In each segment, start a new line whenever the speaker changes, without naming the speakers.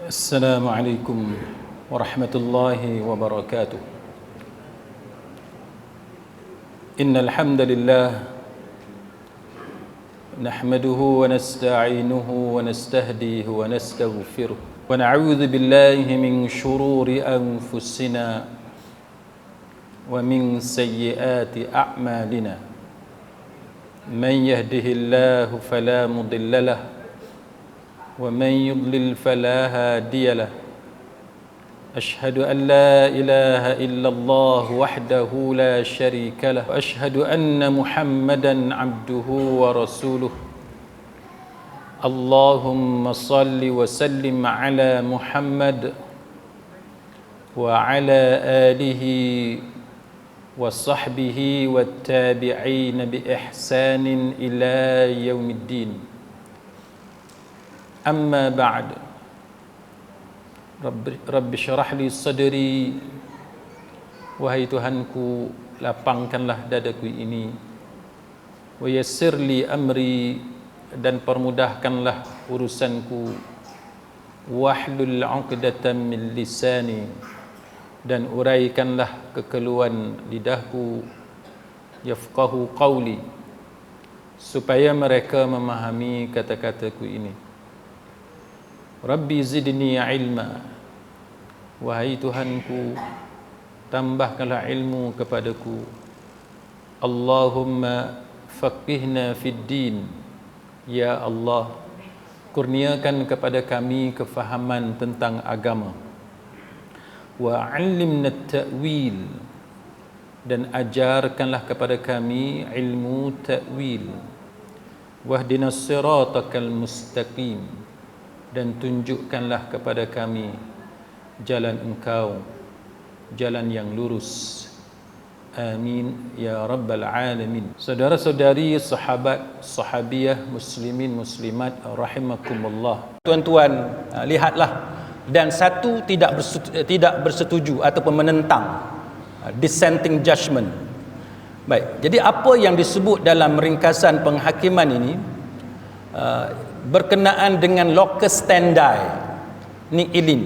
السلام عليكم ورحمة الله وبركاته. إن الحمد لله نحمده ونستعينه ونستهديه ونستغفره ونعوذ بالله من شرور أنفسنا ومن سيئات أعمالنا. من يهده الله فلا مضل له ومن يضلل فلا هادي له. أشهد أن لا إله إلا الله وحده لا شريك له وأشهد أن محمدا عبده ورسوله. اللهم صل وسلم على محمد وعلى آله وصحبه والتابعين بإحسان إلى يوم الدين. أما بعد، Rabbi syarah li sadri, wahai Tuhanku, lapangkanlah dadaku ini, wa yassir li amri, dan permudahkanlah urusanku, wahlul 'uqdatam min lisani, dan uraikanlah kekeluhan lidahku, yafqahu qawli, supaya mereka memahami kata-kataku ini. Rabbi zidni ilma, wahai Tuhanku, tambahkanlah ilmu kepadaku. Allahumma faqihna fid din, ya Allah, kurniakan kepada kami kefahaman tentang agama. Wa 'allimna ta'wil, dan ajarkanlah kepada kami ilmu ta'wil. Wahdinas siratakal mustaqim, dan tunjukkanlah kepada kami jalan Engkau, jalan yang lurus. Amin ya rabbal alamin. Saudara-saudari, sahabat, sahabiyah, muslimin, muslimat rahimakumullah. Tuan-tuan, lihatlah, dan satu tidak bersetuju ataupun menentang, dissenting judgment. Baik, jadi apa yang disebut dalam ringkasan penghakiman ini berkenaan dengan locus standi nihil in.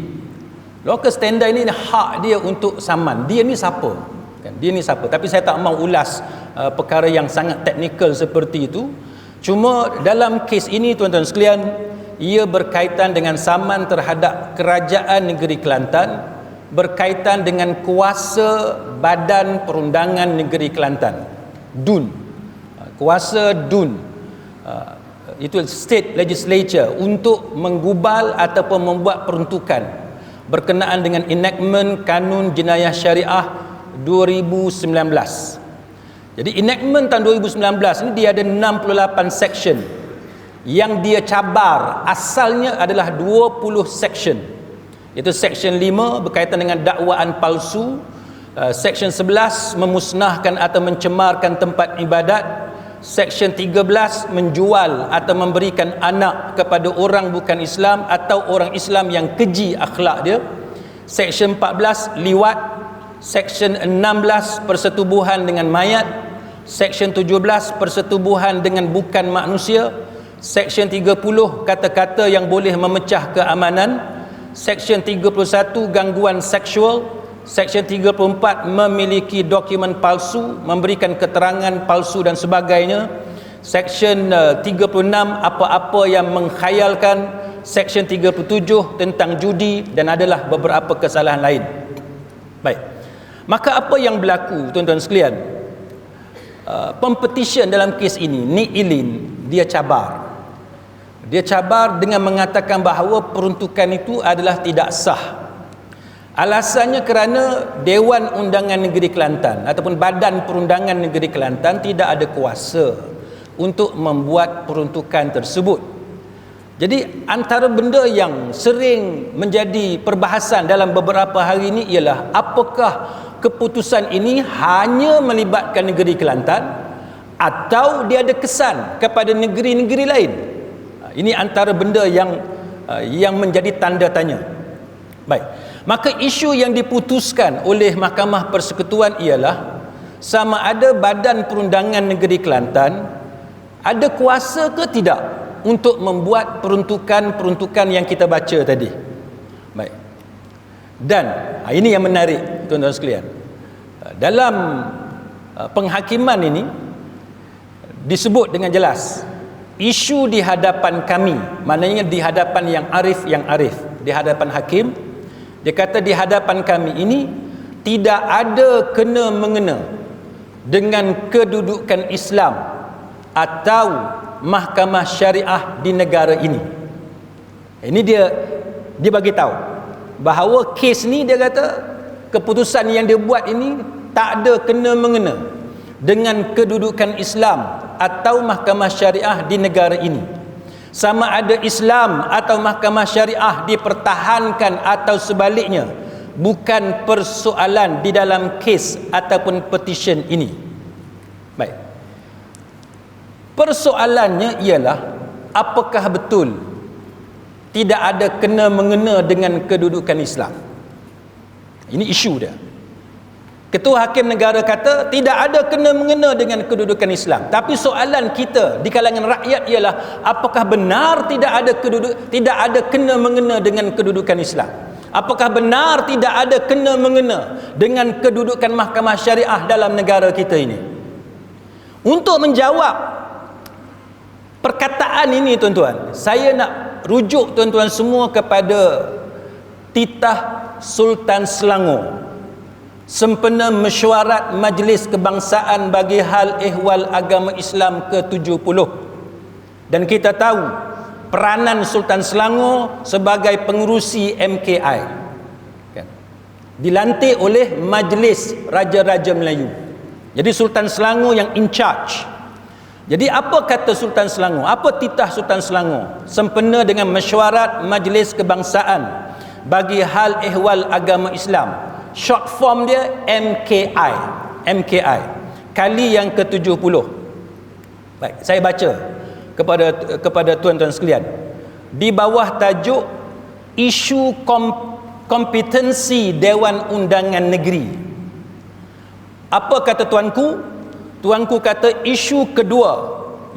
Locus standi ini hak dia untuk saman. Dia ni siapa? Kan? Dia ni siapa? Tapi saya tak mau ulas perkara yang sangat teknikal seperti itu. Cuma dalam kes ini, tuan-tuan sekalian, ia berkaitan dengan saman terhadap kerajaan negeri Kelantan, berkaitan dengan kuasa Badan Perundangan Negeri Kelantan, DUN. Kuasa DUN, itu state legislature, untuk menggubal ataupun membuat peruntukan berkenaan dengan enactment Kanun Jenayah Syariah 2019. Jadi enactment tahun 2019 ini dia ada 68 section yang dia cabar. Asalnya adalah 20 section. Itu section 5 berkaitan dengan dakwaan palsu, section 11 memusnahkan atau mencemarkan tempat ibadat, Section 13 menjual atau memberikan anak kepada orang bukan Islam atau orang Islam yang keji akhlak dia. Section 14 liwat. Section 16 persetubuhan dengan mayat. Section 17 persetubuhan dengan bukan manusia. Section 30 kata-kata yang boleh memecah keamanan. Section 31 gangguan seksual. Section 34 memiliki dokumen palsu, memberikan keterangan palsu dan sebagainya. Section 36 apa-apa yang mengkhayalkan. Section 37 tentang judi, dan adalah beberapa kesalahan lain. Baik, maka apa yang berlaku, tuan-tuan sekalian? Competition dalam kes ini, nihil, dia cabar. Dia cabar dengan mengatakan bahawa peruntukan itu adalah tidak sah. Alasannya kerana Dewan Undangan Negeri Kelantan ataupun Badan Perundangan Negeri Kelantan tidak ada kuasa untuk membuat peruntukan tersebut. Jadi antara benda yang sering menjadi perbahasan dalam beberapa hari ini ialah apakah keputusan ini hanya melibatkan negeri Kelantan atau dia ada kesan kepada negeri-negeri lain. Ini antara benda yang menjadi tanda tanya. Baik. Maka isu yang diputuskan oleh Mahkamah Persekutuan ialah sama ada Badan Perundangan Negeri Kelantan ada kuasa ke tidak untuk membuat peruntukan-peruntukan yang kita baca tadi. Dan ini yang menarik tuan-tuan sekalian. Dalam penghakiman ini disebut dengan jelas isu di hadapan kami, maknanya di hadapan yang arif, di hadapan hakim. Dia kata di hadapan kami ini tidak ada kena mengena dengan kedudukan Islam atau mahkamah syariah di negara ini. Ini dia bagi tahu bahawa kes ni, dia kata keputusan yang dia buat ini tak ada kena mengena dengan kedudukan Islam atau mahkamah syariah di negara ini. Sama ada Islam atau mahkamah syariah dipertahankan atau sebaliknya, bukan persoalan di dalam kes ataupun petition ini. Baik. Persoalannya ialah apakah betul tidak ada kena mengena dengan kedudukan Islam? Ini isu dia. Ketua Hakim Negara kata tidak ada kena mengena dengan kedudukan Islam. Tapi soalan kita di kalangan rakyat ialah apakah benar tidak ada kena mengena dengan kedudukan Islam? Apakah benar tidak ada kena mengena dengan kedudukan mahkamah syariah dalam negara kita ini? Untuk menjawab perkataan ini tuan-tuan, saya nak rujuk tuan-tuan semua kepada titah Sultan Selangor, sempena mesyuarat Majlis Kebangsaan bagi hal ehwal agama Islam ke-70. Dan kita tahu peranan Sultan Selangor sebagai pengerusi MKI, kan? Dilantik oleh Majlis Raja-Raja Melayu. Jadi Sultan Selangor yang in charge. Jadi apa kata Sultan Selangor? Apa titah Sultan Selangor sempena dengan mesyuarat Majlis Kebangsaan bagi hal ehwal agama Islam? Short form dia MKI, kali yang ke-70. Baik, saya baca kepada tuan-tuan sekalian di bawah tajuk isu kompetensi Dewan Undangan Negeri. Apa kata tuanku? Tuanku kata isu kedua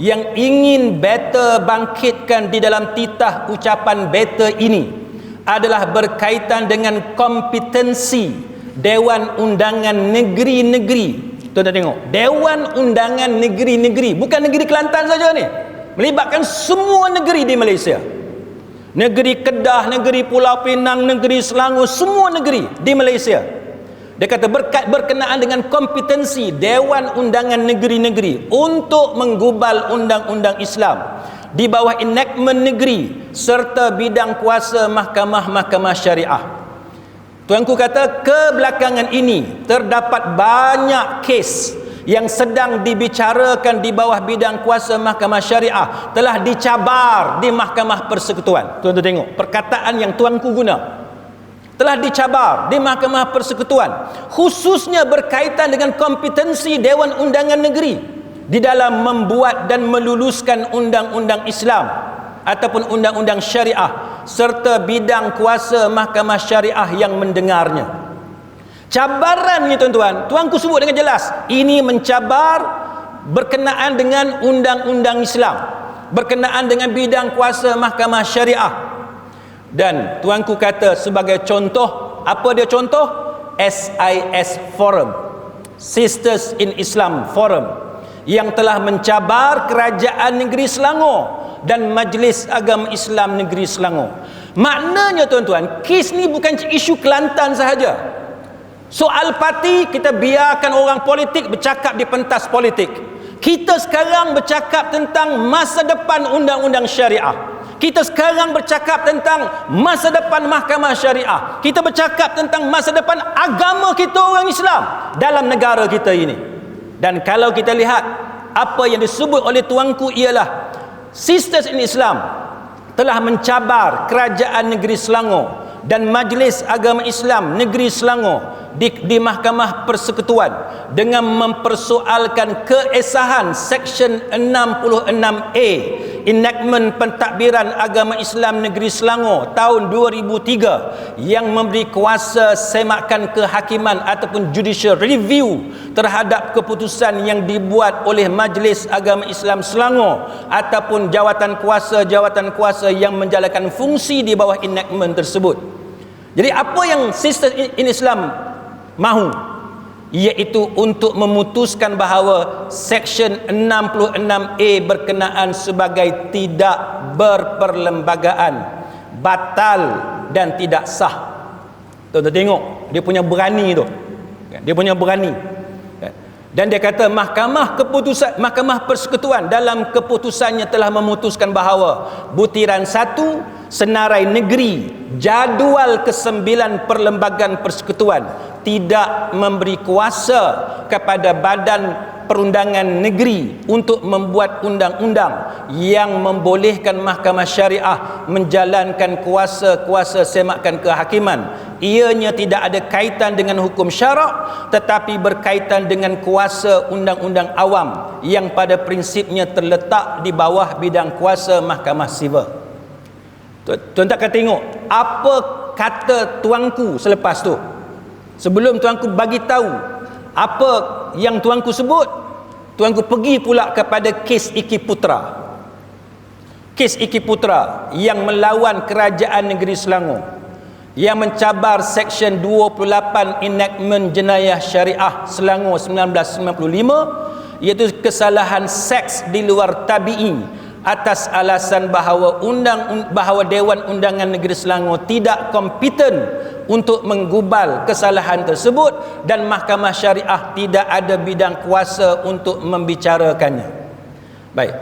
yang ingin Better bangkitkan di dalam titah ucapan Better ini adalah berkaitan dengan kompetensi Dewan Undangan Negeri-Negeri. Tuan-tuan tengok, Dewan Undangan Negeri-Negeri, bukan negeri Kelantan saja ni, melibatkan semua negeri di Malaysia. Negeri Kedah, negeri Pulau Pinang, negeri Selangor, semua negeri di Malaysia. Dia kata berkenaan dengan kompetensi Dewan Undangan Negeri-Negeri untuk menggubal undang-undang Islam di bawah enactment negeri serta bidang kuasa mahkamah-mahkamah syariah. Tuanku kata kebelakangan ini terdapat banyak kes yang sedang dibicarakan di bawah bidang kuasa mahkamah syariah telah dicabar di Mahkamah Persekutuan. Tuan-tuan tengok perkataan yang tuanku guna. Telah dicabar di Mahkamah Persekutuan, khususnya berkaitan dengan kompetensi Dewan Undangan Negeri di dalam membuat dan meluluskan undang-undang Islam ataupun undang-undang syariah serta bidang kuasa mahkamah syariah yang mendengarnya. Cabaran ni tuan-tuan, tuanku sebut dengan jelas, ini mencabar berkenaan dengan undang-undang Islam, berkenaan dengan bidang kuasa mahkamah syariah. Dan tuanku kata sebagai contoh, apa dia contoh? SIS Forum, Sisters in Islam Forum, yang telah mencabar Kerajaan Negeri Selangor dan Majlis Agama Islam Negeri Selangor. Maknanya tuan-tuan, kes ni bukan isu Kelantan sahaja. Soal parti kita biarkan orang politik bercakap di pentas politik. Kita sekarang bercakap tentang masa depan undang-undang syariah. Kita sekarang bercakap tentang masa depan mahkamah syariah. Kita bercakap tentang masa depan agama kita orang Islam dalam negara kita ini. Dan kalau kita lihat apa yang disebut oleh tuanku ialah Sisters in Islam telah mencabar Kerajaan Negeri Selangor dan Majlis Agama Islam Negeri Selangor di Mahkamah Persekutuan dengan mempersoalkan keesahan Seksyen 66A Enactment Pentadbiran Agama Islam Negeri Selangor tahun 2003 yang memberi kuasa semakan kehakiman ataupun judicial review terhadap keputusan yang dibuat oleh Majlis Agama Islam Selangor ataupun jawatan kuasa yang menjalankan fungsi di bawah enactment tersebut. Jadi apa yang sistem in Islam mahu, iaitu untuk memutuskan bahawa Seksyen 66A berkenaan sebagai tidak berperlembagaan, batal dan tidak sah. Tuan-tuan tengok dia punya berani tu. Dia punya berani. Dan dia kata mahkamah persekutuan dalam keputusannya telah memutuskan bahawa butiran 1 senarai negeri jadual ke-9 perlembagaan persekutuan tidak memberi kuasa kepada badan perundangan negeri untuk membuat undang-undang yang membolehkan mahkamah syariah menjalankan kuasa-kuasa semakan kehakiman. Ianya tidak ada kaitan dengan hukum syarak, tetapi berkaitan dengan kuasa undang-undang awam yang pada prinsipnya terletak di bawah bidang kuasa mahkamah sivil. Tuan tak akan tengok apa kata tuanku selepas tu. Sebelum tuanku bagi tahu apa yang tuanku sebut, tuanku pergi pula kepada kes Iki Putra. Kes Iki Putra yang melawan Kerajaan Negeri Selangor, yang mencabar Seksyen 28 Enactment Jenayah Syariah Selangor 1995, iaitu kesalahan seks di luar tabi'i atas alasan bahawa Dewan Undangan Negeri Selangor tidak kompeten untuk menggubal kesalahan tersebut dan mahkamah syariah tidak ada bidang kuasa untuk membicarakannya. Baik.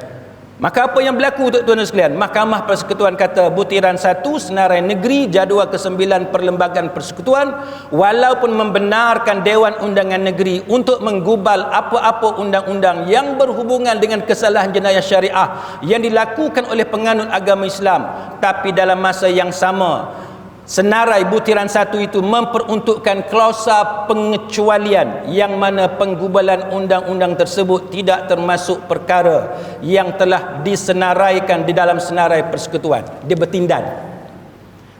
Maka apa yang berlaku tuan-tuan sekalian? Mahkamah Persekutuan kata butiran 1 senarai negeri jadual ke-9 perlembagaan persekutuan walaupun membenarkan Dewan Undangan Negeri untuk menggubal apa-apa undang-undang yang berhubungan dengan kesalahan jenayah syariah yang dilakukan oleh penganut agama Islam, tapi dalam masa yang sama senarai butiran 1 itu memperuntukkan klausa pengecualian yang mana penggubalan undang-undang tersebut tidak termasuk perkara yang telah disenaraikan di dalam senarai persekutuan. Dia bertindan.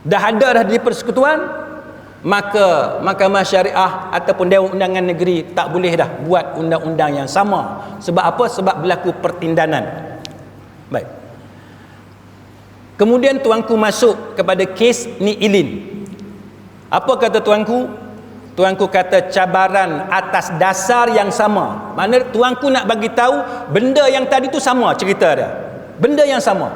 Dah di persekutuan, maka mahkamah syariah ataupun Dewan Undangan Negeri tak boleh dah buat undang-undang yang sama. Sebab apa? Sebab berlaku pertindanan. Baik. Kemudian tuanku masuk kepada kes Ni Ilin. Apa kata tuanku? Tuanku kata cabaran atas dasar yang sama. Mana tuanku nak bagi tahu benda yang tadi tu sama cerita dia. Benda yang sama.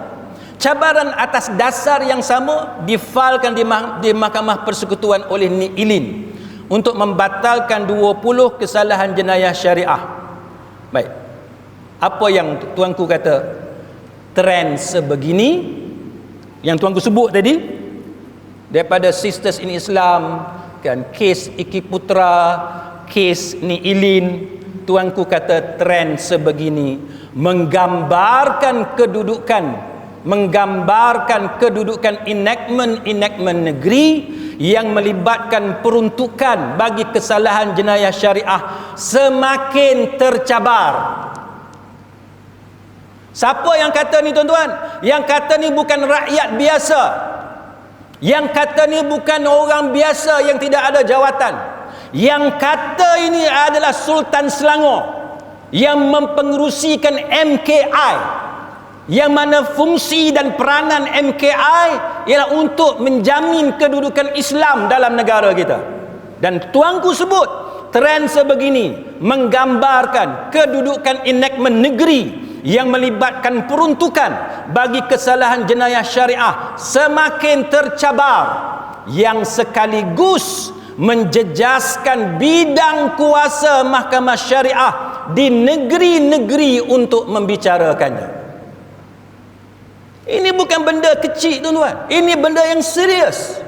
Cabaran atas dasar yang sama difalkan di Mahkamah Persekutuan oleh Ni Ilin untuk membatalkan 20 kesalahan jenayah syariah. Baik. Apa yang tuanku kata? Trend sebegini yang tuanku sebut tadi daripada Sisters in Islam, kan, kes Iki Putra, kes Ni Ilin, tuanku kata trend sebegini menggambarkan kedudukan enactment negeri yang melibatkan peruntukan bagi kesalahan jenayah syariah semakin tercabar. Siapa yang kata ni tuan-tuan? Yang kata ni bukan rakyat biasa. Yang kata ni bukan orang biasa yang tidak ada jawatan. Yang kata ini adalah Sultan Selangor yang mempengerusikan MKI, yang mana fungsi dan peranan MKI ialah untuk menjamin kedudukan Islam dalam negara kita. Dan tuanku sebut trend sebegini menggambarkan kedudukan enactment negeri yang melibatkan peruntukan bagi kesalahan jenayah syariah semakin tercabar, yang sekaligus menjejaskan bidang kuasa mahkamah syariah di negeri-negeri untuk membicarakannya. Ini bukan benda kecil tuan-tuan, ini benda yang serius.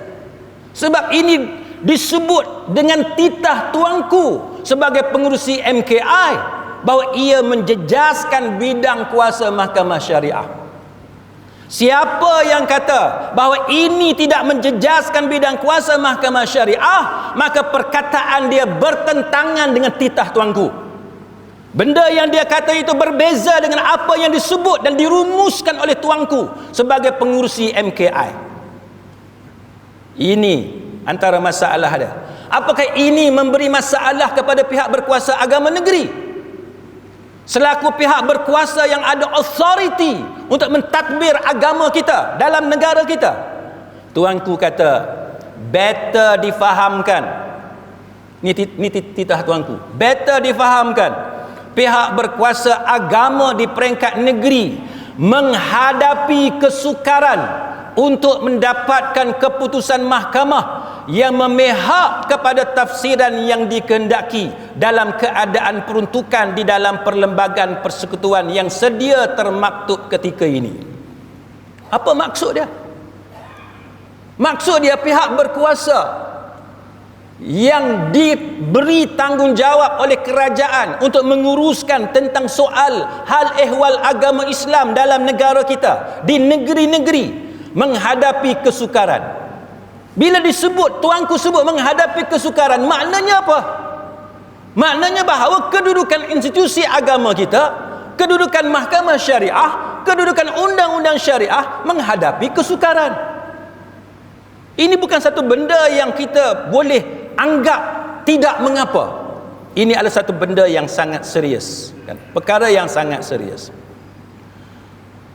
Sebab ini disebut dengan titah tuanku sebagai pengerusi MKI bahawa ia menjejaskan bidang kuasa mahkamah syariah. Siapa yang kata bahawa ini tidak menjejaskan bidang kuasa mahkamah syariah, maka perkataan dia bertentangan dengan titah tuanku. Benda yang dia kata itu berbeza dengan apa yang disebut dan dirumuskan oleh tuanku sebagai pengurusi MKI. Ini antara masalah dia. Apakah ini memberi masalah kepada pihak berkuasa agama negeri? Selaku pihak berkuasa yang ada authority untuk mentadbir agama kita dalam negara kita. Tuanku kata better difahamkan. Ini titah tuanku. Better difahamkan. Pihak berkuasa agama di peringkat negeri menghadapi kesukaran untuk mendapatkan keputusan mahkamah yang memihak kepada tafsiran yang dikehendaki dalam keadaan peruntukan di dalam perlembagaan persekutuan yang sedia termaktub ketika ini. Apa maksud dia? Maksud dia pihak berkuasa yang diberi tanggungjawab oleh kerajaan untuk menguruskan tentang soal hal ehwal agama Islam dalam negara kita, di negeri-negeri menghadapi kesukaran. Bila disebut, tuanku sebut menghadapi kesukaran, maknanya apa? Maknanya bahawa kedudukan institusi agama kita, kedudukan mahkamah syariah, kedudukan undang-undang syariah menghadapi kesukaran. Ini bukan satu benda yang kita boleh anggap tidak mengapa. Ini adalah satu benda yang sangat serius, kan? Perkara yang sangat serius.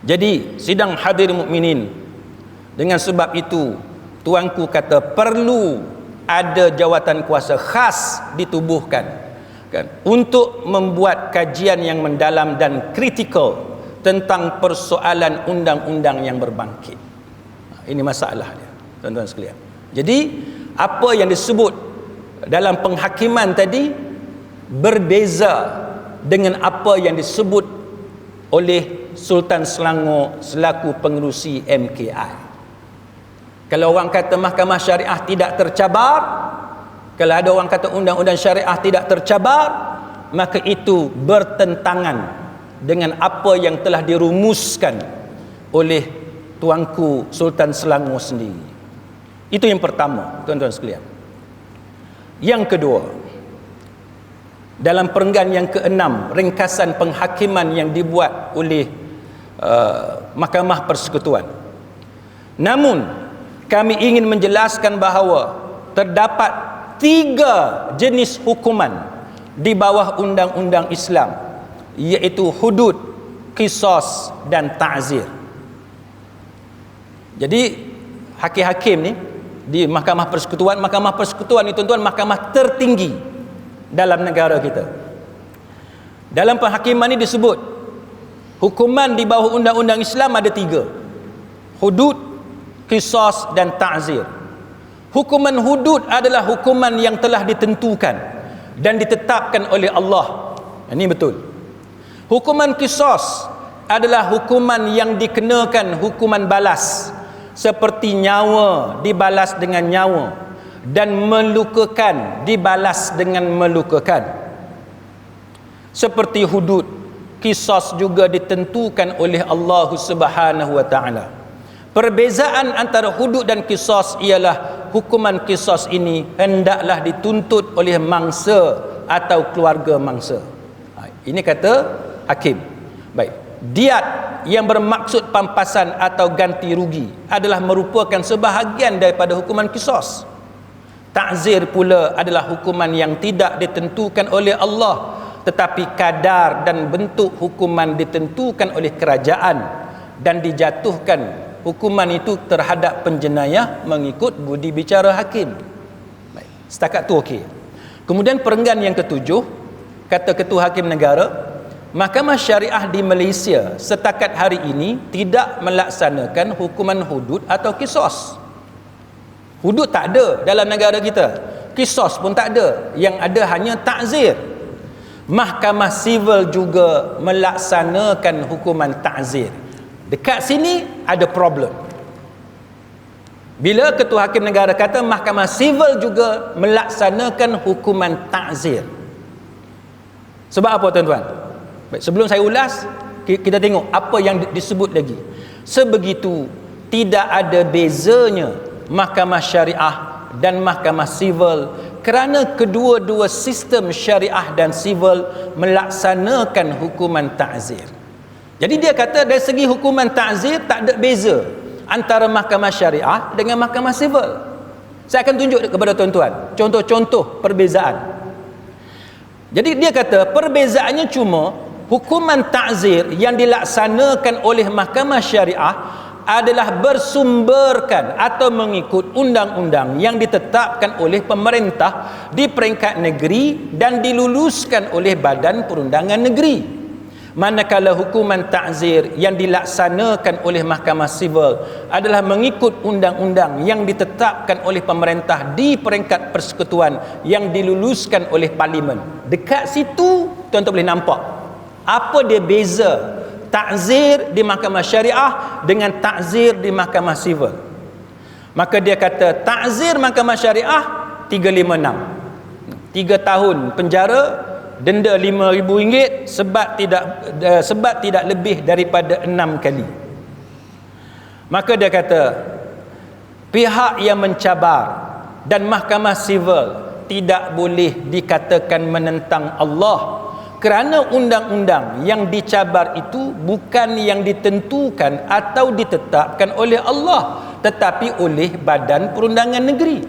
Jadi sidang hadirin mukminin, dengan sebab itu tuanku kata perlu ada jawatan kuasa khas ditubuhkan, kan, untuk membuat kajian yang mendalam dan kritikal tentang persoalan undang-undang yang berbangkit. Ini masalah dia, tuan-tuan sekalian. Jadi apa yang disebut dalam penghakiman tadi berbeza dengan apa yang disebut oleh Sultan Selangor selaku pengerusi MKI. Kalau orang kata mahkamah syariah tidak tercabar, kalau ada orang kata undang-undang syariah tidak tercabar, maka itu bertentangan dengan apa yang telah dirumuskan oleh tuanku Sultan Selangor sendiri. Itu yang pertama, tuan-tuan sekalian. Yang kedua, dalam perenggan yang ke-6, ringkasan penghakiman yang dibuat oleh Mahkamah Persekutuan. Namun kami ingin menjelaskan bahawa terdapat 3 jenis hukuman di bawah undang-undang Islam, iaitu hudud, qisas dan ta'zir. Jadi hakim-hakim ni di Mahkamah Persekutuan ni tuan-tuan, mahkamah tertinggi dalam negara kita. Dalam penghakiman ni disebut hukuman di bawah undang-undang Islam ada 3: hudud, qisas dan ta'zir. Hukuman hudud adalah hukuman yang telah ditentukan dan ditetapkan oleh Allah. Ini betul. Hukuman qisas adalah hukuman yang dikenakan hukuman balas, seperti nyawa dibalas dengan nyawa dan melukakan dibalas dengan melukakan. Seperti hudud, qisas juga ditentukan oleh Allah Subhanahu wa taala. Perbezaan antara hudud dan qisas ialah hukuman qisas ini hendaklah dituntut oleh mangsa atau keluarga mangsa. Ini kata hakim. Baik. Diat yang bermaksud pampasan atau ganti rugi adalah merupakan sebahagian daripada hukuman qisas. Ta'zir pula adalah hukuman yang tidak ditentukan oleh Allah, tetapi kadar dan bentuk hukuman ditentukan oleh kerajaan dan dijatuhkan hukuman itu terhadap penjenayah mengikut budi bicara hakim. Baik, setakat tu okey. Kemudian perenggan yang ke-7, kata Ketua Hakim Negara, Mahkamah Syariah di Malaysia setakat hari ini tidak melaksanakan hukuman hudud atau qisas. Hudud tak ada dalam negara kita, qisas pun tak ada, yang ada hanya ta'zir. Mahkamah Sivil juga melaksanakan hukuman ta'zir. Dekat sini ada problem. Bila Ketua Hakim Negara kata Mahkamah Sivil juga melaksanakan hukuman ta'zir. Sebab apa tuan-tuan? Baik, sebelum saya ulas, kita tengok apa yang disebut lagi. Sebegitu tidak ada bezanya Mahkamah Syariah dan Mahkamah Sivil, kerana kedua-dua sistem syariah dan sivil melaksanakan hukuman ta'zir. Jadi dia kata dari segi hukuman ta'zir tak ada beza antara mahkamah syariah dengan mahkamah sivil. Saya akan tunjuk kepada tuan-tuan contoh-contoh perbezaan. Jadi dia kata perbezaannya cuma hukuman ta'zir yang dilaksanakan oleh mahkamah syariah adalah bersumberkan atau mengikut undang-undang yang ditetapkan oleh pemerintah di peringkat negeri dan diluluskan oleh badan perundangan negeri. Manakala hukuman ta'zir yang dilaksanakan oleh mahkamah sivil adalah mengikut undang-undang yang ditetapkan oleh pemerintah di peringkat persekutuan yang diluluskan oleh parlimen. Dekat situ tuan-tuan boleh nampak apa dia beza ta'zir di mahkamah syariah dengan ta'zir di mahkamah sivil. Maka dia kata ta'zir mahkamah syariah 356, 3 tahun penjara, denda RM5,000 sebab tidak lebih daripada 6 kali. Maka dia kata pihak yang mencabar dan mahkamah sivil tidak boleh dikatakan menentang Allah, kerana undang-undang yang dicabar itu bukan yang ditentukan atau ditetapkan oleh Allah, tetapi oleh badan perundangan negeri.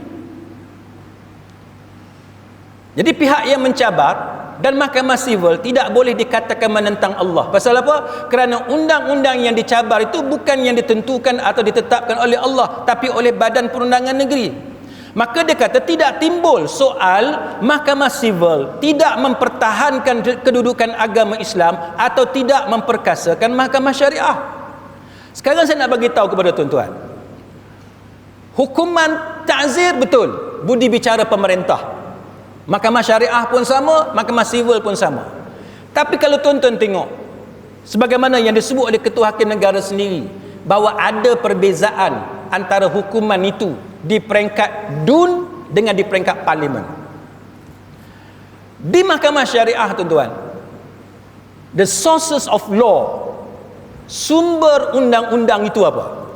Jadi pihak yang mencabar dan mahkamah sivil tidak boleh dikatakan menentang Allah. Pasal apa? Kerana undang-undang yang dicabar itu bukan yang ditentukan atau ditetapkan oleh Allah, tapi oleh badan perundangan negeri. Maka dia kata tidak timbul soal mahkamah sivil tidak mempertahankan kedudukan agama Islam atau tidak memperkasakan mahkamah syariah. Sekarang saya nak bagi tahu kepada tuan-tuan, hukuman ta'zir betul budi bicara pemerintah. Mahkamah syariah pun sama, mahkamah sivil pun sama. Tapi kalau tuan-tuan tengok sebagaimana yang disebut oleh Ketua Hakim Negara sendiri, bahawa ada perbezaan antara hukuman itu di peringkat DUN dengan di peringkat parlimen. Di mahkamah syariah tuan-tuan, the sources of law, sumber undang-undang itu apa?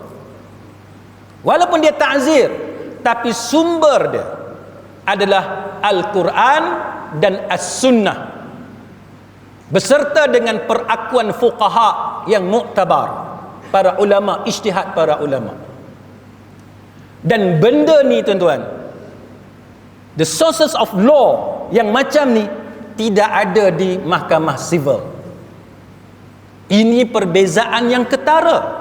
Walaupun dia ta'zir, tapi sumber dia adalah Al-Quran dan As-Sunnah beserta dengan perakuan fuqaha yang muktabar, para ulama, ijtihad para ulama. Dan benda ni tuan-tuan, the sources of law yang macam ni tidak ada di mahkamah sivil. Ini perbezaan yang ketara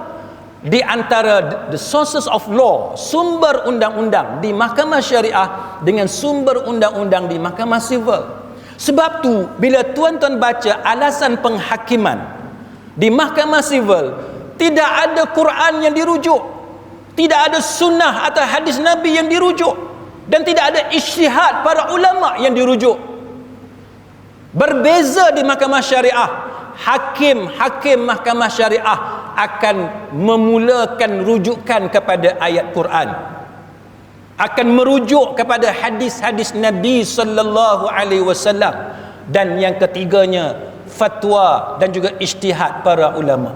di antara the sources of law, sumber undang-undang di mahkamah syariah dengan sumber undang-undang di mahkamah sivil. Sebab tu bila tuan-tuan baca alasan penghakiman di mahkamah sivil, tidak ada Quran yang dirujuk, tidak ada sunnah atau hadis Nabi yang dirujuk, dan tidak ada ijtihad para ulama yang dirujuk. Berbeza di mahkamah syariah, hakim mahkamah syariah akan memulakan rujukan kepada ayat Quran, akan merujuk kepada hadis-hadis Nabi sallallahu alaihi wasallam, dan yang ketiganya fatwa dan juga ijtihad para ulama.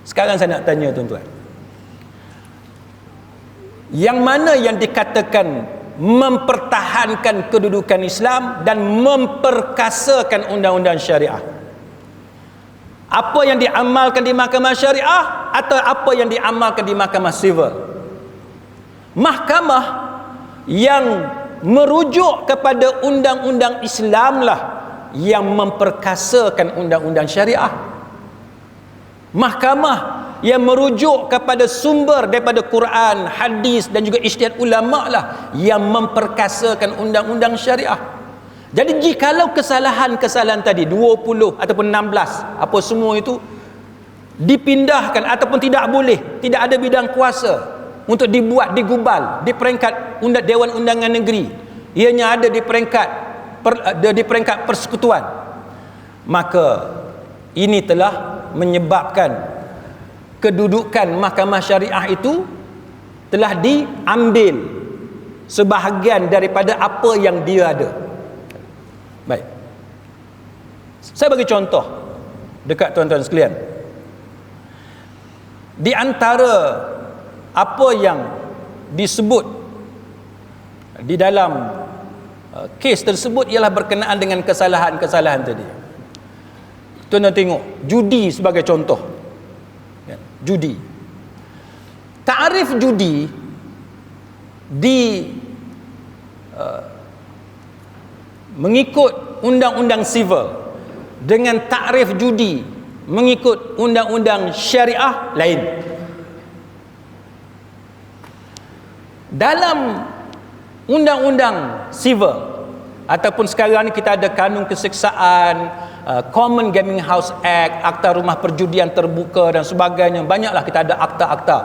Sekarang saya nak tanya tuan-tuan, yang mana yang dikatakan mempertahankan kedudukan Islam dan memperkasakan undang-undang syariah? Apa yang diamalkan di mahkamah syariah atau apa yang diamalkan di mahkamah sivil? Mahkamah yang merujuk kepada undang-undang Islam lah yang memperkasakan undang-undang syariah. Mahkamah yang merujuk kepada sumber daripada Quran, hadis dan juga ijtihad ulama lah yang memperkasakan undang-undang syariah. Jadi jikalau kesalahan-kesalahan tadi 20 ataupun 16 apa semua itu dipindahkan ataupun tidak boleh, tidak ada bidang kuasa untuk dibuat, digubal di peringkat Dewan Undangan Negeri, ianya ada di peringkat persekutuan, maka ini telah menyebabkan kedudukan mahkamah syariah itu telah diambil sebahagian daripada apa yang dia ada. Baik, saya bagi contoh dekat tuan-tuan sekalian. Di antara apa yang disebut di dalam kes tersebut ialah berkenaan dengan kesalahan-kesalahan tadi. Tuan-tuan tengok judi sebagai contoh. Judi, ta'rif judi mengikut undang-undang sivil dengan ta'rif judi mengikut undang-undang syariah lain. Dalam undang-undang civil ataupun sekarang ni kita ada kanun keseksaan, Common Gaming House Act, akta rumah perjudian terbuka dan sebagainya. Banyaklah kita ada akta-akta.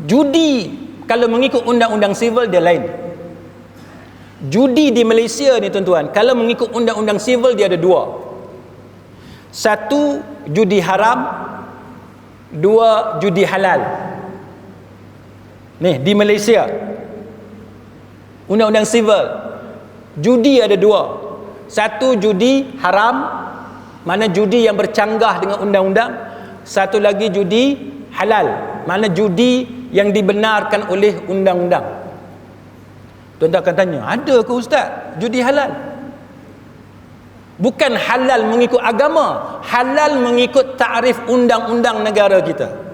Judi kalau mengikut undang-undang civil dia lain. Judi di Malaysia ni tuan-tuan, kalau mengikut undang-undang civil dia ada dua. Satu, judi haram. Dua, judi halal. Ni di Malaysia undang-undang civil, judi ada dua. Satu, judi haram, mana judi yang bercanggah dengan undang-undang. Satu lagi judi halal, mana judi yang dibenarkan oleh undang-undang. Tuan-tuan akan tanya, ada ke ustaz judi halal? Bukan halal mengikut agama, halal mengikut takrif undang-undang negara kita.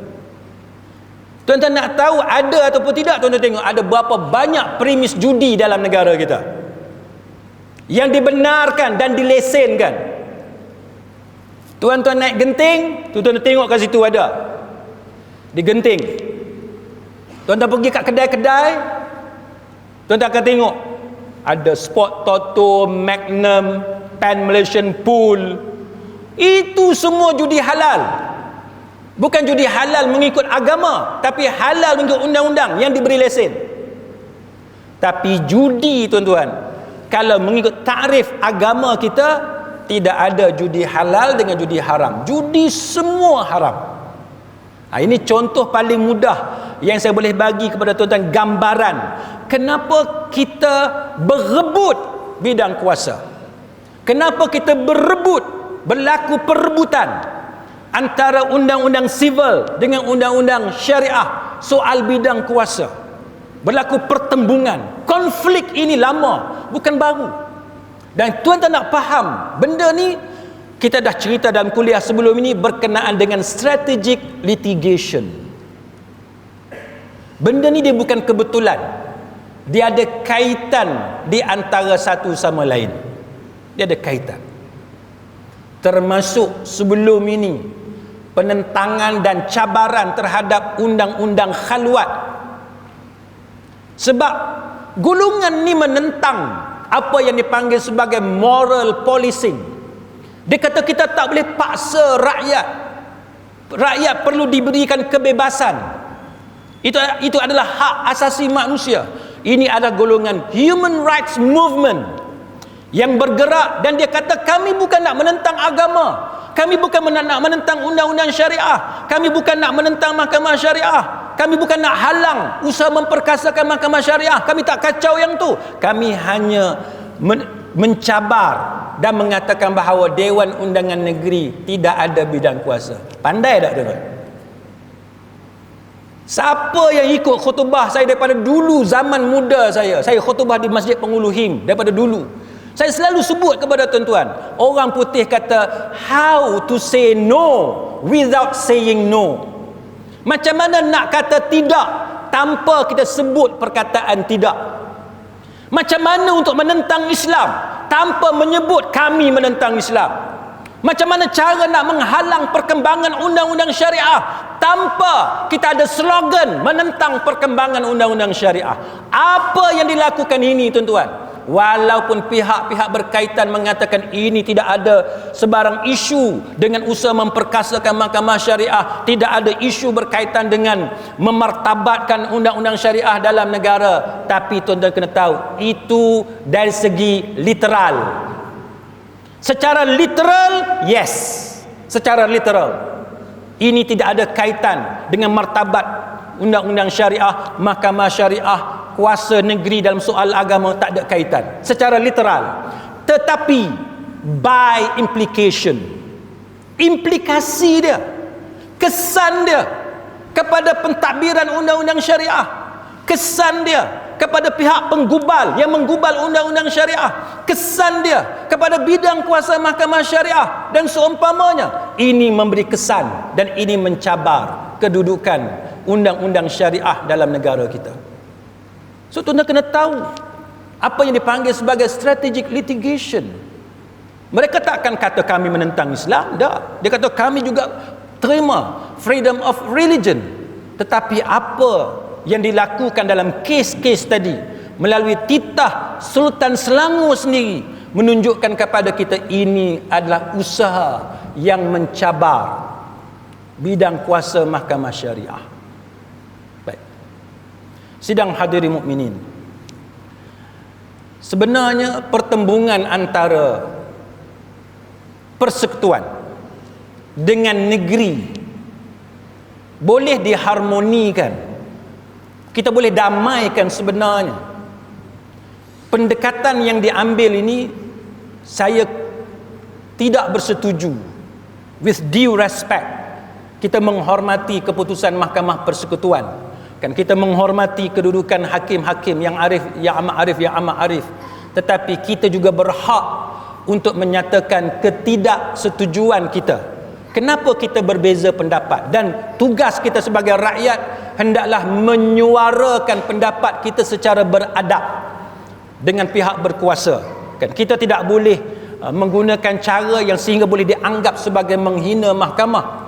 Tuan-tuan nak tahu ada ataupun tidak, tuan-tuan tengok ada berapa banyak premis judi dalam negara kita yang dibenarkan dan dilesenkan. Tuan-tuan naik genting, tuan-tuan tengok kat situ ada di genting. Tuan-tuan pergi kat kedai-kedai, tuan-tuan akan tengok ada Sport Toto, Magnum, Pan Malaysian Pool. Itu semua judi halal. Bukan judi halal mengikut agama, tapi halal mengikut undang-undang yang diberi lesen. Tapi judi tuan-tuan, kalau mengikut takrif agama kita, tidak ada judi halal dengan judi haram. Judi semua haram. Ini contoh paling mudah yang saya boleh bagi kepada tuan-tuan, gambaran kenapa kita berebut bidang kuasa. Kenapa kita berebut, berlaku perebutan antara undang-undang sivil dengan undang-undang syariah soal bidang kuasa. Berlaku pertembungan. Konflik ini lama, bukan baru. Dan tuan-tuan nak faham, benda ni kita dah cerita dalam kuliah sebelum ini berkenaan dengan strategic litigation. Benda ni dia bukan kebetulan. Dia ada kaitan di antara satu sama lain. Dia ada kaitan. Termasuk sebelum ini penentangan dan cabaran terhadap undang-undang khalwat. Sebab golongan ni menentang apa yang dipanggil sebagai moral policing. Dia kata kita tak boleh paksa rakyat. Rakyat perlu diberikan kebebasan. Itu adalah hak asasi manusia. Ini adalah golongan human rights movement yang bergerak, dan dia kata kami bukan nak menentang agama, kami bukan nak menentang undang-undang syariah, kami bukan nak menentang mahkamah syariah, kami bukan nak halang usaha memperkasakan mahkamah syariah, kami tak kacau yang tu. Kami hanya mencabar dan mengatakan bahawa Dewan Undangan Negeri tidak ada bidang kuasa. Pandai tak tuan-tuan? Siapa yang ikut khutbah saya daripada dulu, zaman muda saya khutbah di Masjid Penguluhim daripada dulu. Saya selalu sebut kepada tuan-tuan, orang putih kata how to say no without saying no. Macam mana nak kata tidak tanpa kita sebut perkataan tidak? Macam mana untuk menentang Islam tanpa menyebut kami menentang Islam? Macam mana cara nak menghalang perkembangan undang-undang syariah tanpa kita ada slogan menentang perkembangan undang-undang syariah? Apa yang dilakukan ini tuan-tuan? Walaupun pihak-pihak berkaitan mengatakan ini tidak ada sebarang isu dengan usaha memperkasakan mahkamah syariah, tidak ada isu berkaitan dengan memartabatkan undang-undang syariah dalam negara, tapi tuan-tuan kena tahu itu dari segi literal. Secara literal, yes, secara literal ini tidak ada kaitan dengan martabat undang-undang syariah, mahkamah syariah, kuasa negeri dalam soal agama, tak ada kaitan secara literal. Tetapi by implication, implikasi dia, kesan dia kepada pentadbiran undang-undang syariah, kesan dia kepada pihak penggubal yang menggubal undang-undang syariah, kesan dia kepada bidang kuasa mahkamah syariah dan seumpamanya, ini memberi kesan dan ini mencabar kedudukan undang-undang syariah dalam negara kita. So tuan-tuan kena tahu apa yang dipanggil sebagai strategic litigation. Mereka tak akan kata kami menentang Islam, tak. Dia kata kami juga terima freedom of religion. Tetapi apa yang dilakukan dalam kes-kes tadi melalui titah Sultan Selangor sendiri menunjukkan kepada kita ini adalah usaha yang mencabar bidang kuasa mahkamah syariah. Baik. Sidang hadirin mukminin, sebenarnya pertembungan antara persekutuan dengan negeri boleh diharmonikan, kita boleh damaikan. Sebenarnya pendekatan yang diambil ini saya tidak bersetuju. With due respect, kita menghormati keputusan Mahkamah Persekutuan, kan, kita menghormati kedudukan hakim-hakim yang arif, yang amat arif, tetapi kita juga berhak untuk menyatakan ketidaksetujuan kita. Kenapa kita berbeza pendapat, dan tugas kita sebagai rakyat hendaklah menyuarakan pendapat kita secara beradab dengan pihak berkuasa, kan. Kita tidak boleh menggunakan cara yang sehingga boleh dianggap sebagai menghina mahkamah.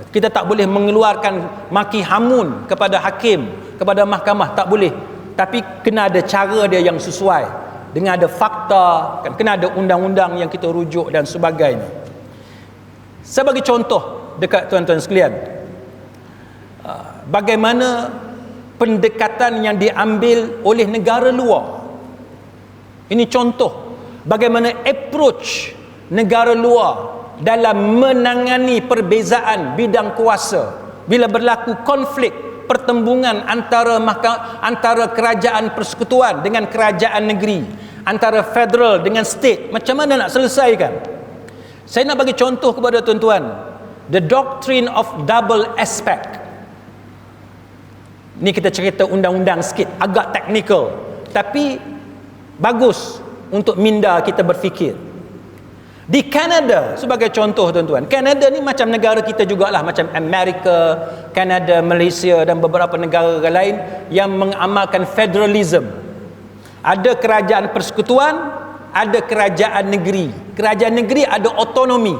Kita tak boleh mengeluarkan maki hamun kepada hakim, kepada mahkamah, tak boleh. Tapi kena ada cara dia yang sesuai, dengan ada fakta, kan, kena ada undang-undang yang kita rujuk dan sebagainya. Saya bagi contoh dekat tuan-tuan sekalian, bagaimana pendekatan yang diambil oleh negara luar. Ini contoh bagaimana approach negara luar dalam menangani perbezaan bidang kuasa bila berlaku konflik pertembungan antara kerajaan persekutuan dengan kerajaan negeri, antara federal dengan state. Macam mana nak selesaikan? Saya nak bagi contoh kepada tuan-tuan, the doctrine of double aspect. Ni kita cerita undang-undang sikit, agak technical, tapi bagus untuk minda kita berfikir. Di Kanada sebagai contoh tuan-tuan, Kanada ni macam negara kita jugalah, macam Amerika, Kanada, Malaysia dan beberapa negara lain yang mengamalkan federalism. Ada kerajaan persekutuan, ada kerajaan negeri. Kerajaan negeri ada otonomi.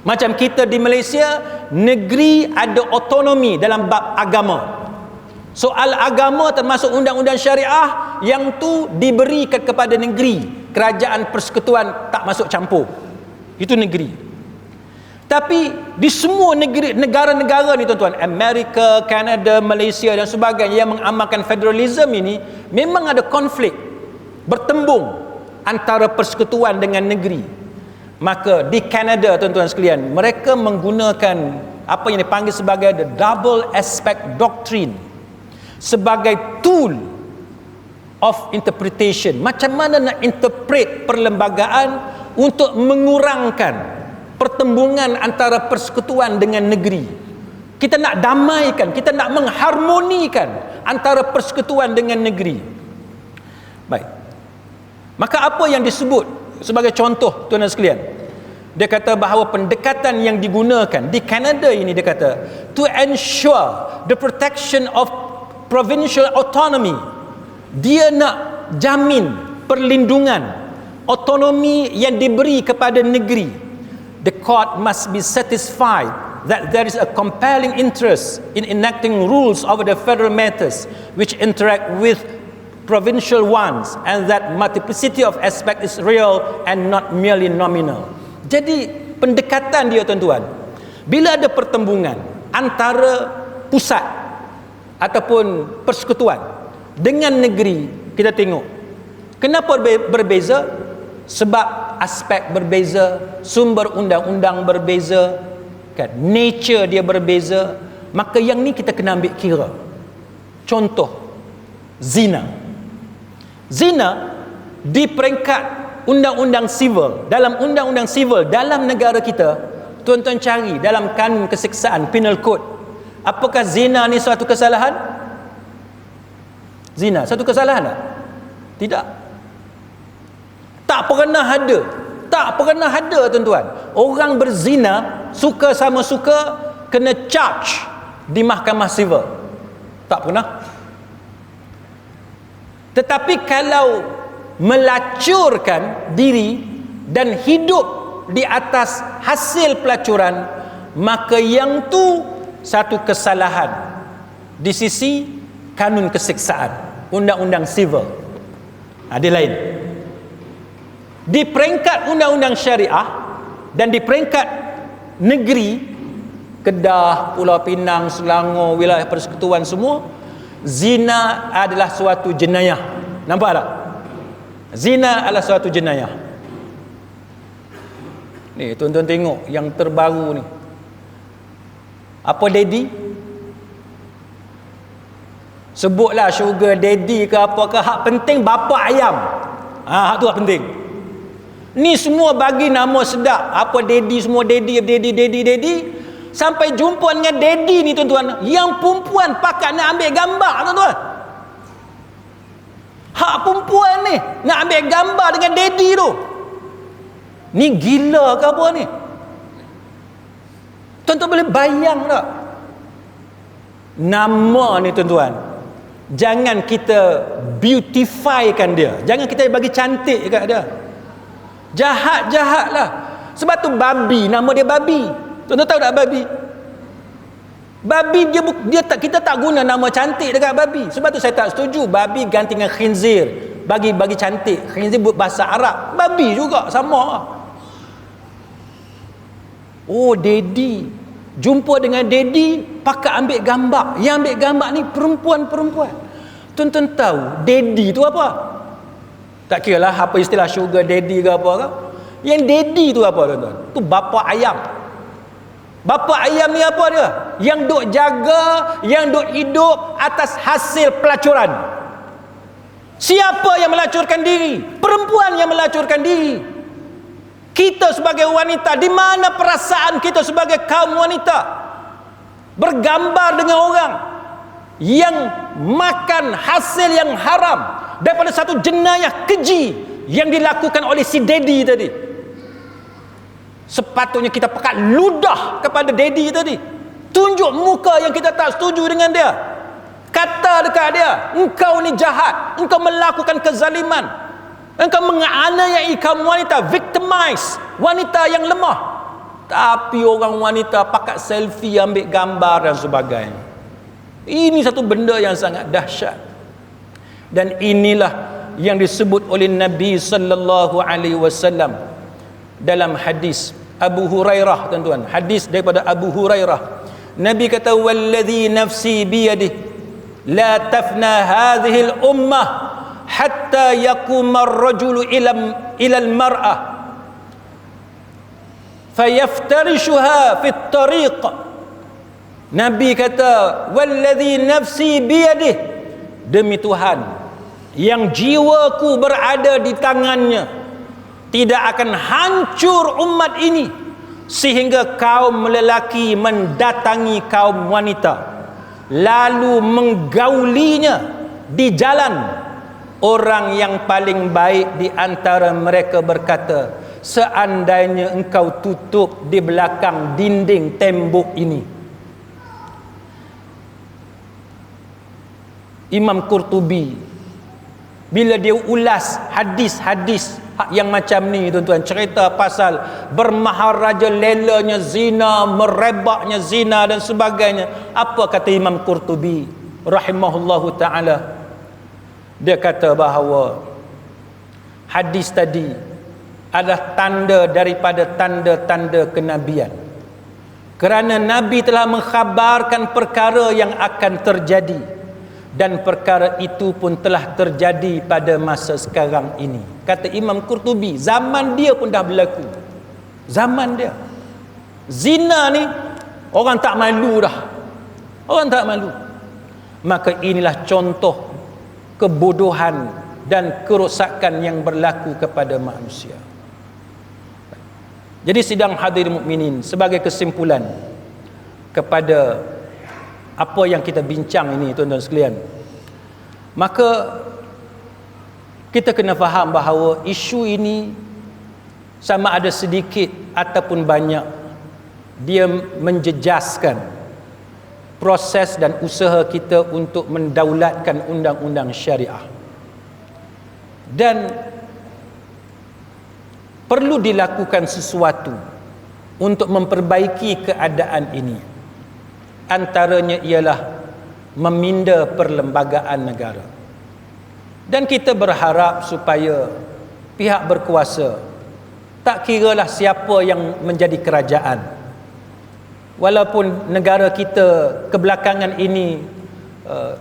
Macam kita di Malaysia, negeri ada otonomi dalam bab agama. Soal agama termasuk undang-undang syariah yang tu diberikan kepada negeri. Kerajaan persekutuan tak masuk campur. Itu negeri. Tapi di semua negara-negara ni tuan-tuan, Amerika, Kanada, Malaysia dan sebagainya yang mengamalkan federalism ini, memang ada konflik, bertembung antara persekutuan dengan negeri. Maka di Kanada tuan-tuan sekalian, mereka menggunakan apa yang dipanggil sebagai the double aspect doctrine sebagai tool of interpretation. Macam mana nak interpret perlembagaan untuk mengurangkan pertembungan antara persekutuan dengan negeri. Kita nak damaikan, kita nak mengharmonikan antara persekutuan dengan negeri. Baik. Maka apa yang disebut sebagai contoh tuan-tuan sekalian, dia kata bahawa pendekatan yang digunakan di Kanada ini, dia kata to ensure the protection of provincial autonomy. Dia nak jamin perlindungan otonomi yang diberi kepada negeri. The court must be satisfied that there is a compelling interest in enacting rules over the federal matters which interact with provincial ones, and that multiplicity of aspect is real and not merely nominal. Jadi pendekatan dia tuan-tuan, bila ada pertembungan antara pusat ataupun persekutuan dengan negeri, kita tengok kenapa berbeza. Sebab aspek berbeza, sumber undang-undang berbeza, kan, nature dia berbeza. Maka yang ni kita kena ambil kira. Contoh, zina di peringkat undang-undang civil, dalam undang-undang civil dalam negara kita, tuan-tuan cari dalam kanun keseksaan, penal code, apakah zina ni suatu kesalahan? Zina satu kesalahan tak? Tidak. Tak pernah ada tuan-tuan. Orang berzina suka sama suka kena charge di mahkamah civil. Tak pernah. Tetapi kalau melacurkan diri dan hidup di atas hasil pelacuran, maka yang tu satu kesalahan di sisi kanun keseksaan, undang-undang sivil. Dia lain. Di peringkat undang-undang syariah dan di peringkat negeri, Kedah, Pulau Pinang, Selangor, wilayah persekutuan semua, zina adalah suatu jenayah. Nampak tak? Zina adalah suatu jenayah. Ni tuan-tuan tengok yang terbaru ni. Apa daddy? Sebutlah sugar daddy ke apa ke, hak penting bapa ayam. Hak tu hak penting. Ni semua bagi nama sedap. Apa daddy, semua daddy. Sampai jumpa dengan daddy ni tuan-tuan, yang perempuan pakat nak ambil gambar tuan-tuan. Hak perempuan ni nak ambil gambar dengan daddy tu. Ni gila ke apa ni? Tuan-tuan boleh bayang tak? Nama ni tuan-tuan, jangan kita beautifykan dia. Jangan kita bagi cantik kat dia. Jahat-jahat lah. Sebab tu babi, nama dia babi. Tuan-tuan tahu tak babi? Babi dia tak, kita tak guna nama cantik dekat babi. Sebab tu saya tak setuju babi ganti dengan khinzir. Bagi cantik. Khinzir bahasa Arab. Babi juga sama. Oh, daddy. Jumpa dengan daddy, pakat ambil gambar. Yang ambil gambar ni perempuan-perempuan. Tuan-tuan tahu daddy tu apa? Tak kira lah apa istilah sugar daddy ke apa ke. Yang daddy tu apa tuan-tuan? Tu bapa ayam. Bapa ayam ni apa dia? Yang duk jaga, yang duk hidup atas hasil pelacuran. Siapa yang melacurkan diri? Perempuan yang melacurkan diri. Kita sebagai wanita, di mana perasaan kita sebagai kaum wanita? Bergambar dengan orang yang makan hasil yang haram daripada satu jenayah keji yang dilakukan oleh si daddy tadi. Sepatutnya kita pekat ludah kepada daddy tadi. Tunjuk muka yang kita tak setuju dengan dia. Kata dekat dia, engkau ni jahat, engkau melakukan kezaliman, engkau menganiayai kaum wanita, victimize wanita yang lemah. Tapi orang wanita pakat selfie, ambil gambar dan sebagainya. Ini satu benda yang sangat dahsyat. Dan inilah yang disebut oleh Nabi sallallahu alaihi wasallam dalam hadis Abu Hurairah, tuan-tuan. Hadis daripada Abu Hurairah. Nabi kata, "Walladhi nafsi biyadihi la tafna hadhihi al-ummah hatta yaquma ar-rajulu ila al-mar'ah fayaftarishuha fi at-tariq." Nabi kata, "Walladhi nafsi biyadihi," demi Tuhan yang jiwaku berada di tangannya, tidak akan hancur umat ini sehingga kaum lelaki mendatangi kaum wanita lalu menggaulinya di jalan. Orang yang paling baik di antara mereka berkata, seandainya engkau tutup di belakang dinding tembok ini. Imam Qurtubi bila dia ulas hadis-hadis yang macam ni tuan-tuan, cerita pasal bermaharaja lelanya zina, merebaknya zina dan sebagainya, apa kata Imam Qurtubi rahimahullahu ta'ala? Dia kata bahawa hadis tadi adalah tanda daripada tanda-tanda kenabian, kerana Nabi telah mengkhabarkan perkara yang akan terjadi, dan perkara itu pun telah terjadi pada masa sekarang ini. Kata Imam Qurtubi, zaman dia pun dah berlaku. Zaman dia. Zina ni orang tak malu dah. Orang tak malu. Maka inilah contoh kebodohan dan kerosakan yang berlaku kepada manusia. Jadi sidang hadirin mukminin, sebagai kesimpulan kepada apa yang kita bincang ini tuan-tuan sekalian, maka kita kena faham bahawa isu ini sama ada sedikit ataupun banyak, dia menjejaskan proses dan usaha kita untuk mendaulatkan undang-undang syariah. Dan perlu dilakukan sesuatu untuk memperbaiki keadaan ini. Antaranya ialah meminda perlembagaan negara. Dan kita berharap supaya pihak berkuasa, tak kiralah siapa yang menjadi kerajaan, walaupun negara kita kebelakangan ini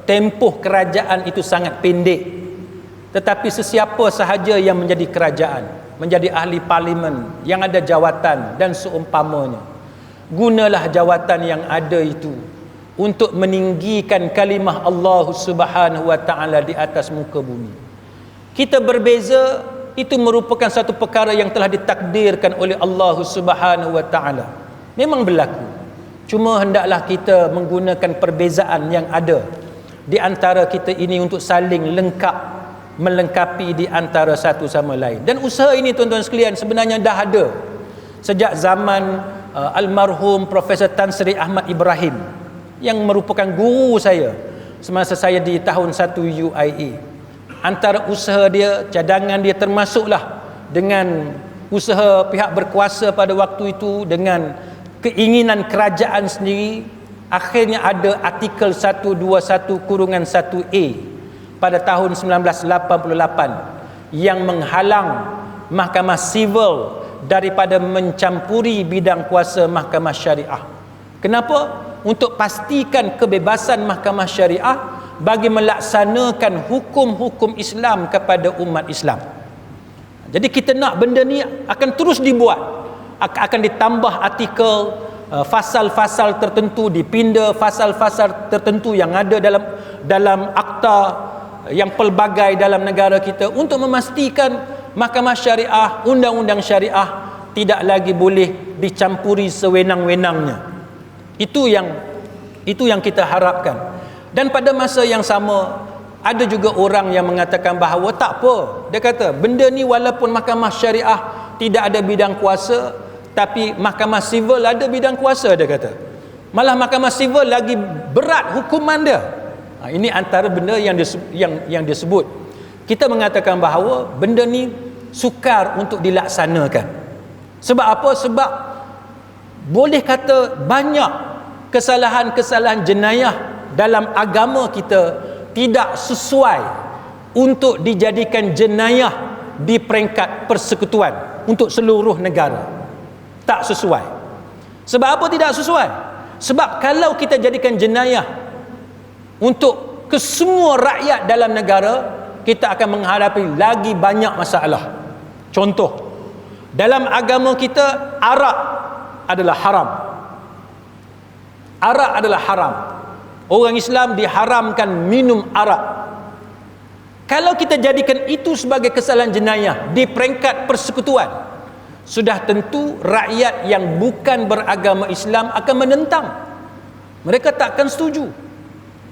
tempoh kerajaan itu sangat pendek, tetapi sesiapa sahaja yang menjadi kerajaan, menjadi ahli parlimen yang ada jawatan dan seumpamanya, gunalah jawatan yang ada itu untuk meninggikan kalimah Allah Subhanahu wa taala di atas muka bumi. Kita berbeza, itu merupakan satu perkara yang telah ditakdirkan oleh Allah Subhanahu wa taala. Memang berlaku. Cuma hendaklah kita menggunakan perbezaan yang ada di antara kita ini untuk saling melengkapi di antara satu sama lain. Dan usaha ini tuan-tuan sekalian sebenarnya dah ada sejak zaman almarhum Profesor Tan Sri Ahmad Ibrahim, yang merupakan guru saya semasa saya di tahun 1 UIA. Antara usaha dia, cadangan dia, termasuklah dengan usaha pihak berkuasa pada waktu itu, dengan keinginan kerajaan sendiri, akhirnya ada artikel 121-1A pada tahun 1988 yang menghalang Mahkamah Sivil daripada mencampuri bidang kuasa Mahkamah Syariah. Kenapa? Untuk pastikan kebebasan Mahkamah Syariah bagi melaksanakan hukum-hukum Islam kepada umat Islam. Jadi kita nak benda ni akan terus dibuat, akan ditambah artikel, fasal-fasal tertentu, dipinda fasal-fasal tertentu yang ada dalam akta yang pelbagai dalam negara kita untuk memastikan Mahkamah Syariah, undang-undang syariah tidak lagi boleh dicampuri sewenang-wenangnya. Itu yang kita harapkan. Dan pada masa yang sama, ada juga orang yang mengatakan bahawa tak apa, dia kata benda ni walaupun Mahkamah Syariah tidak ada bidang kuasa, tapi Mahkamah Sivil ada bidang kuasa, dia kata. Malah Mahkamah Sivil lagi berat hukuman dia. Ini antara benda yang disebut. Kita mengatakan bahawa benda ni sukar untuk dilaksanakan. Sebab apa? Sebab boleh kata banyak kesalahan-kesalahan jenayah dalam agama kita tidak sesuai untuk dijadikan jenayah di peringkat persekutuan untuk seluruh negara. Tak sesuai. Sebab apa tidak sesuai? Sebab kalau kita jadikan jenayah untuk kesemua rakyat dalam negara, kita akan menghadapi lagi banyak masalah. Contoh, dalam agama kita arak adalah haram. Arak adalah haram. Orang Islam diharamkan minum arak. Kalau kita jadikan itu sebagai kesalahan jenayah di peringkat persekutuan, sudah tentu rakyat yang bukan beragama Islam akan menentang. Mereka takkan setuju.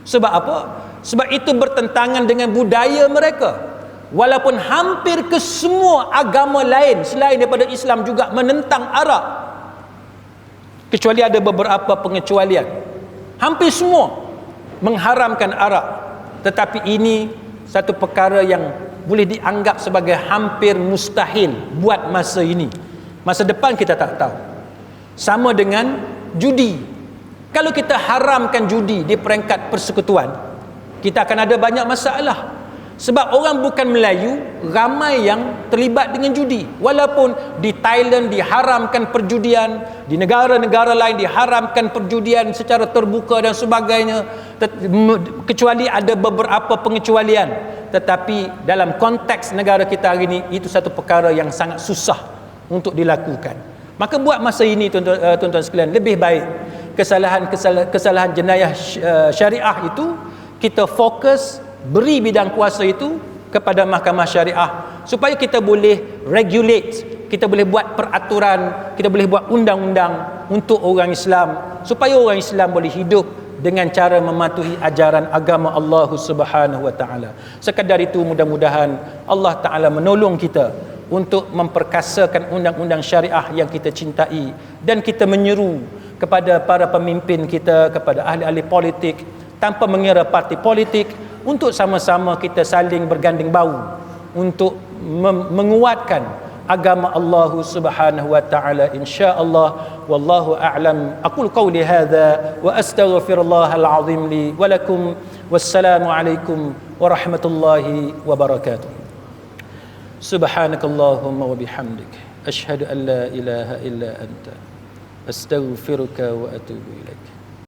Sebab apa? Sebab itu bertentangan dengan budaya mereka. Walaupun hampir ke semua agama lain selain daripada Islam juga menentang arak, kecuali ada beberapa pengecualian. Hampir semua mengharamkan arak. Tetapi ini satu perkara yang boleh dianggap sebagai hampir mustahil buat masa ini. Masa depan kita tak tahu. Sama dengan judi. Kalau kita haramkan judi di peringkat persekutuan, kita akan ada banyak masalah. Sebab orang bukan Melayu ramai yang terlibat dengan judi. Walaupun di Thailand diharamkan perjudian, di negara-negara lain diharamkan perjudian secara terbuka dan sebagainya, kecuali ada beberapa pengecualian. Tetapi dalam konteks negara kita hari ini, itu satu perkara yang sangat susah untuk dilakukan. Maka buat masa ini tuan-tuan sekalian, lebih baik kesalahan jenayah syariah itu kita fokus, beri bidang kuasa itu kepada Mahkamah Syariah supaya kita boleh regulate, kita boleh buat peraturan, kita boleh buat undang-undang untuk orang Islam, supaya orang Islam boleh hidup dengan cara mematuhi ajaran agama Allah Subhanahu wa taala. Sekadar itu, mudah-mudahan Allah taala menolong kita untuk memperkasakan undang-undang syariah yang kita cintai, dan kita menyeru kepada para pemimpin kita, kepada ahli-ahli politik tanpa mengira parti politik, untuk sama-sama kita saling berganding bahu untuk menguatkan agama Allah Subhanahu wa taala insya-Allah. Wallahu a'lam. Aqul qawli hadza wa astaghfirullahal azim li wa lakum. Wassalamu alaikum warahmatullahi wabarakatuh. Subhanakallahumma wa bihamdik asyhadu an la ilaha illa anta astaghfiruka wa atubu ilaik.